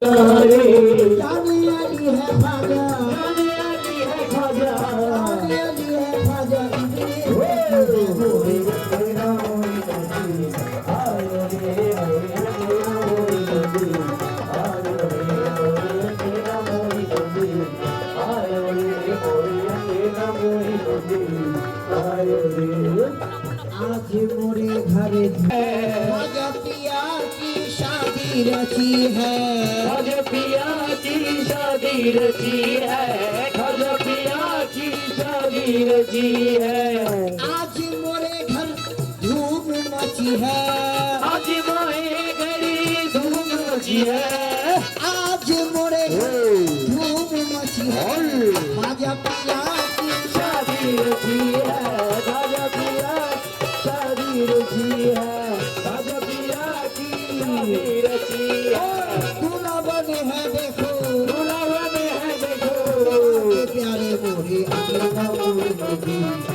जाने वाली है ख्वाजा, जाने वाली है ख्वाजा, जाने वाली है ख्वाजा। तेरा मोरी नदी, आयो रे तेरा मोरी नदी, आयो रे तेरा मोरी नदी, आयो रे तेरा मोरी नदी, आयो रे। आज मोरे घर ख्वाजा पिया की शादी रची है, ख्वाजा पिया की शादी रची है, ख्वाजा पिया की शादी रची है। आज मोरे घर धूम मची है, आज मोरे घर धूम मची है, आज मोरे घर धूम मची है। ख्वाजा पिया की शादी रची है, ख्वाजा पिया शादी रची है, ख्वाजा पिया की शादी रची है। दूल्हा बने हैं देखो, दूल्हा बने हैं देखो, प्यारे मोरे अमीना मोरे नबी।